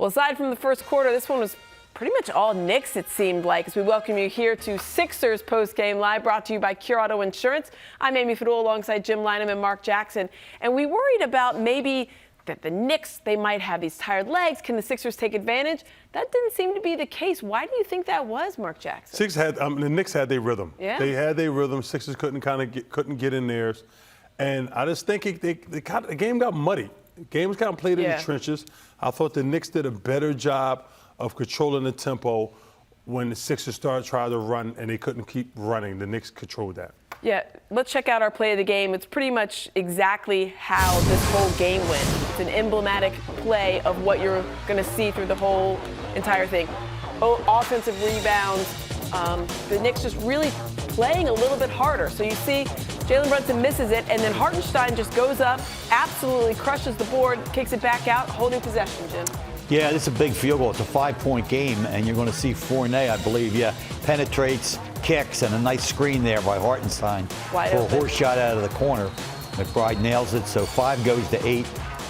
Well, aside from the first quarter, this one was pretty much all Knicks, it seemed like, as we welcome you here to Sixers Postgame Live, brought to you by Cure Auto Insurance. I'm Amy Fadool alongside Jim Lynam and Marc Jackson. And we worried about maybe that the Knicks, they might have these tired legs. Can the Sixers take advantage? That didn't seem to be the case. Why do you think that was, Marc Jackson? The Knicks had their rhythm. Yeah. They had their rhythm. Sixers couldn't get in theirs. And I just think the game got muddy. The game was kind of played in the trenches. I thought the Knicks did a better job of controlling the tempo when the Sixers started trying to run and they couldn't keep running. The Knicks controlled that. Yeah, let's check out our play of the game. It's pretty much exactly how this whole game went. It's an emblematic play of what you're going to see through the whole entire thing. Offensive rebounds. The Knicks just really playing a little bit harder. So you see Jalen Brunson misses it, and then Hartenstein just goes up, absolutely crushes the board, kicks it back out, holding possession, Jim. Yeah, this is a big field goal. It's a 5-point game, and you're going to see Fournier, I believe, penetrates, kicks, and a nice screen there by Hartenstein for a horse shot out of the corner. McBride nails it, so 5 goes to 8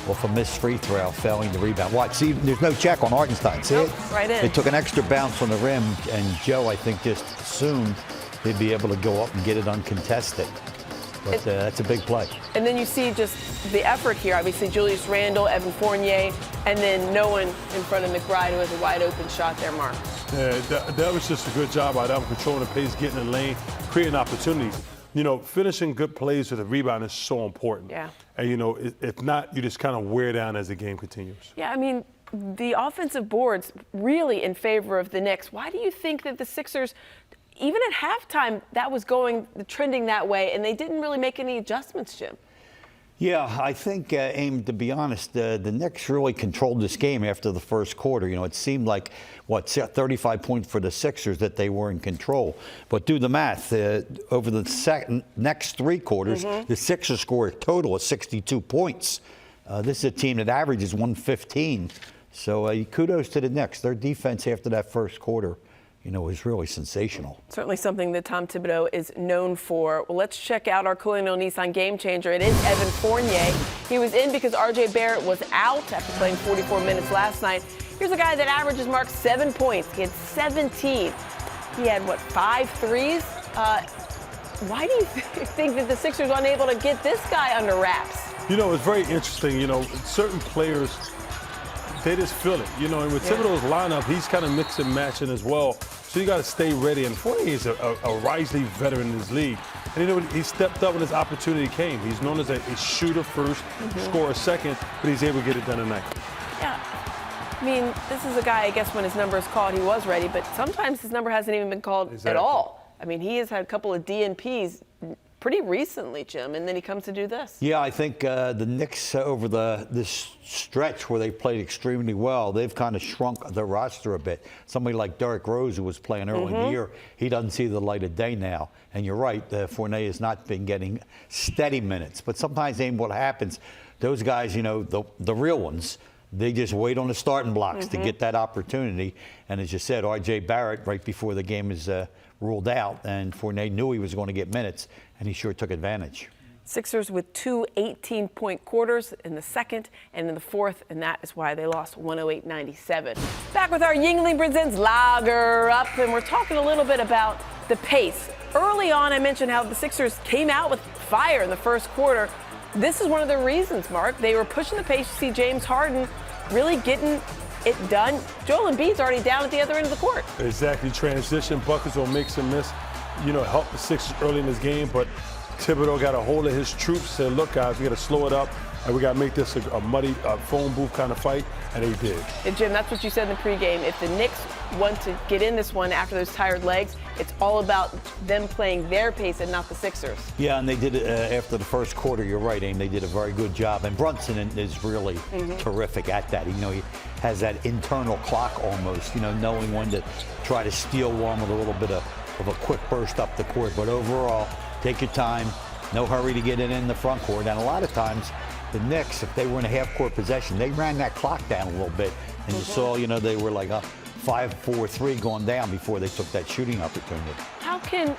off a missed free throw, failing the rebound. Watch, see, there's no check on Hartenstein. See it? Right in. They took an extra bounce on the rim, and Joe, I think, just assumed they'd be able to go up and get it uncontested. But that's a big play. And then you see just the effort here. Obviously, Julius Randle, Evan Fournier, and then no one in front of McBride who has a wide open shot there, Marc. Yeah, that was just a good job by them, controlling the pace, getting in the lane, creating opportunities. You know, finishing good plays with a rebound is so important. Yeah. And, you know, if not, you just kind of wear down as the game continues. Yeah, I mean, the offensive boards really in favor of the Knicks. Why do you think that the Sixers, even at halftime, that was trending that way, and they didn't really make any adjustments, Jim? Yeah, I think, Aim, to be honest, the Knicks really controlled this game after the first quarter. You know, it seemed like, 35 points for the Sixers that they were in control. But do the math. Over the next 3 quarters, the Sixers scored a total of 62 points. This is a team that averages 115. So kudos to the Knicks. Their defense after that first quarter, you know, is really sensational. Certainly something that Tom Thibodeau is known for. Well, let's check out our Colonial Nissan game changer. It is Evan Fournier. He was in because R.J. Barrett was out after playing 44 minutes last night. Here's a guy that averages, Marc, 7 points. He had 17. He had, 5 threes? Why do you think that the Sixers are unable to get this guy under wraps? You know, it's very interesting. You know, certain players, they just feel it, you know, and with Thibodeau's lineup, he's kind of mix and matching as well. So you got to stay ready. And Fournier is a rising veteran in this league. And, you know, he stepped up when his opportunity came. He's known as a shooter first, scorer second, but he's able to get it done tonight. Yeah. I mean, this is a guy, I guess, when his number is called, he was ready, but sometimes his number hasn't even been called at all. I mean, he has had a couple of DNPs pretty recently, Jim, and then he comes to do this. Yeah, I think the Knicks over this stretch where they played extremely well, they've kind of shrunk the roster a bit. Somebody like Derrick Rose, who was playing early in the year, he doesn't see the light of day now. And you're right, Fournier has not been getting steady minutes. But sometimes, Aim, what happens, those guys, you know, the real ones, they just wait on the starting blocks to get that opportunity. And as you said, R.J. Barrett, right before the game is ruled out, and Fournier knew he was going to get minutes, and he sure took advantage. Sixers with 2 18-point quarters in the second and in the fourth, and that is why they lost 108-97. Back with our Yingling Presents Lager Up, and we're talking a little bit about the pace. Early on, I mentioned how the Sixers came out with fire in the first quarter. This is one of the reasons, Marc. They were pushing the pace. You see James Harden really getting it done. Joel Embiid's already down at the other end of the court. Exactly. Transition buckets will make some miss. You know, help the Sixers early in this game, but Thibodeau got a hold of his troops, said, look, guys, we got to slow it up, and we got to make this a muddy phone booth kind of fight, and they did. And Jim, that's what you said in the pregame. If the Knicks want to get in this one after those tired legs, it's all about them playing their pace and not the Sixers. Yeah, and they did it after the first quarter. You're right, Aim. They did a very good job. And Brunson is really terrific at that. You know, he has that internal clock almost, you know, knowing when to try to steal one with a little bit of a quick burst up the court. But overall, take your time. No hurry to get it in the front court. And a lot of times, the Knicks, if they were in a half-court possession, they ran that clock down a little bit. And you saw, you know, they were like a 5-4-3 going down before they took that shooting opportunity. How can,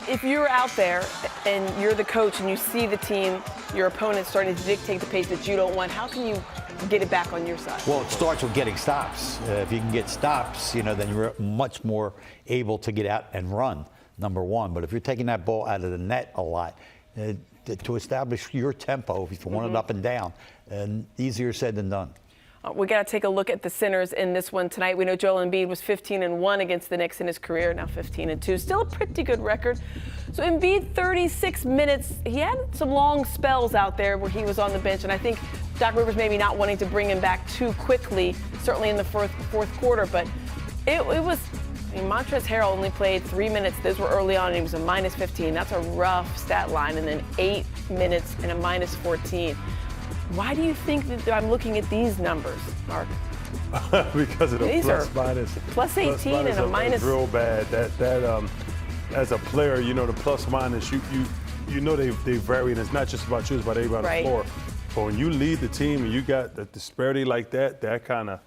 if you're out there and you're the coach and you see the team, your opponent starting to dictate the pace that you don't want, how can you get it back on your side? Well, it starts with getting stops. If you can get stops, then you're much more able to get out and run, number one. But if you're taking that ball out of the net a lot, to establish your tempo, if you want it up and down, easier said than done. We got to take a look at the centers in this one tonight. We know Joel Embiid was 15-1 against the Knicks in his career, now 15-2. Still a pretty good record. So Embiid, 36 minutes. He had some long spells out there where he was on the bench, and I think Doc Rivers maybe not wanting to bring him back too quickly, certainly in the fourth quarter. But it was, Montrezl Harrell only played 3 minutes. Those were early on, and he was a -15. That's a rough stat line. And then 8 minutes and a -14. Why do you think that I'm looking at these numbers, Mark? Because of the These plus are minus. plus 18 and a minus. Real bad. That as a player, the plus minus, you know they vary, and it's not just about you, it's about everybody on the floor. But when you lead the team and you got the disparity like that, that kind of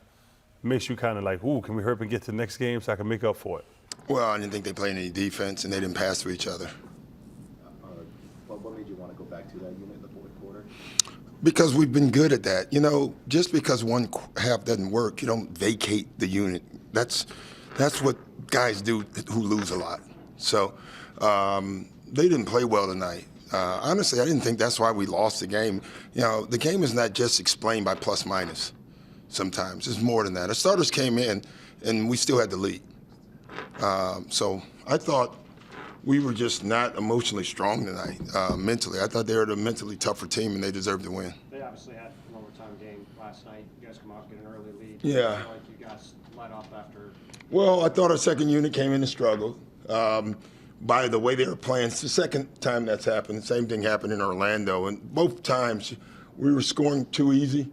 makes you kind of like, ooh, can we hurry up and get to the next game so I can make up for it? Well, I didn't think they played any defense, and they didn't pass to each other. What made you want to go back to that unit in the fourth quarter? Because we've been good at that. Just because one half doesn't work, you don't vacate the unit. That's what guys do who lose a lot. So they didn't play well tonight. Honestly, I didn't think that's why we lost the game. The game is not just explained by plus minus. Sometimes it's more than that. Our starters came in, and we still had the lead. So I thought we were just not emotionally strong tonight, mentally. I thought they were the mentally tougher team, and they deserved to win. They obviously had an overtime game last night. You guys come out, get an early lead. Yeah. I feel like you guys let off after. Well, I thought our second unit came in and struggled. By the way they were playing, it's the second time that's happened. The same thing happened in Orlando, and both times we were scoring too easy.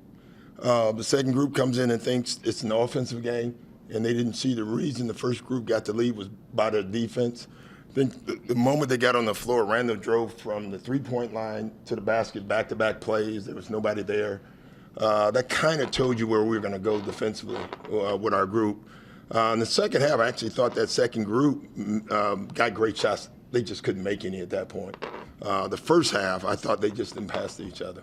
The second group comes in and thinks it's an offensive game, and they didn't see the reason the first group got the lead was by their defense. I think the moment they got on the floor, Randall drove from the three-point line to the basket, back-to-back plays. There was nobody there. That kind of told you where we were going to go defensively with our group. In the second half, I actually thought that second group got great shots. They just couldn't make any at that point. The first half, I thought they just didn't pass to each other.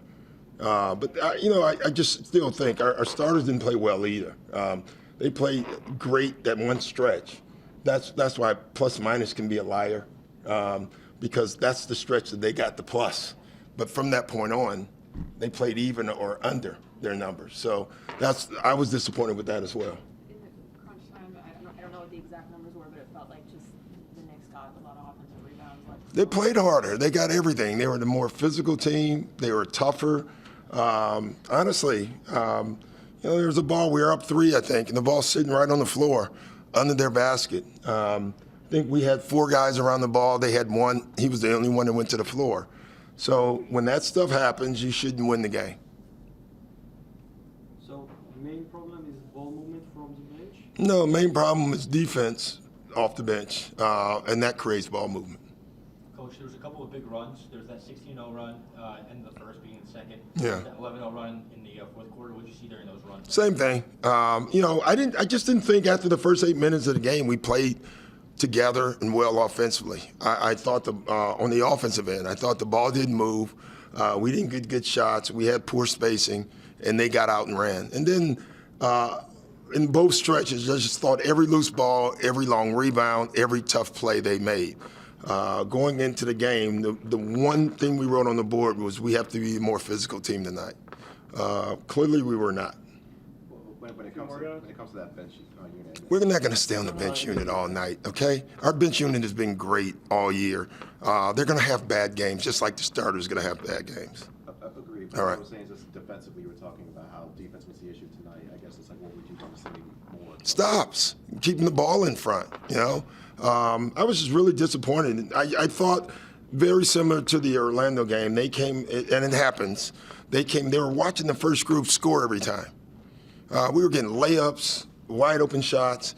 I just still think our starters didn't play well either. They played great that one stretch. That's why plus minus can be a liar, because that's the stretch that they got the plus. But from that point on, they played even or under their numbers. So I was disappointed with that as well. In the crunch time, I don't know what the exact numbers were, but it felt like just the Knicks got a lot of offensive rebounds. They played harder. They got everything. They were the more physical team. They were tougher. Honestly, there was a ball. We were up 3, I think, and the ball's sitting right on the floor under their basket. I think we had 4 guys around the ball. They had 1. He was the only one that went to the floor. So when that stuff happens, you shouldn't win the game. So the main problem is ball movement from the bench? No, main problem is defense off the bench, and that creates ball movement. Coach, there was a couple of big runs. There's that 16-0 run, end of the first, being the second. Yeah. That 11-0 run in the fourth quarter. What did you see during those runs? Same thing. I just didn't think after the first 8 minutes of the game we played together and well offensively. I thought on the offensive end, I thought the ball didn't move. We didn't get good shots. We had poor spacing, and they got out and ran. And then in both stretches, I just thought every loose ball, every long rebound, every tough play they made. Going into the game, the one thing we wrote on the board was we have to be a more physical team tonight. Clearly, we were not. When it comes to that bench unit. We're not going to stay on the bench unit all night, okay? Our bench unit has been great all year. They're going to have bad games, just like the starters are going to have bad games. I agree. All right. I was saying just defensively, you were talking about how defense was the issue tonight. I guess it's like, what would you want to see more? Stops, keeping the ball in front, I was just really disappointed. I thought very similar to the Orlando game. They came, and it happens, they were watching the first group score every time. We were getting layups, wide open shots,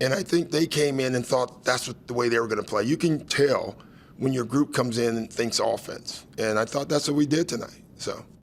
and I think they came in and thought that's the way they were going to play. You can tell when your group comes in and thinks offense, and I thought that's what we did tonight. So.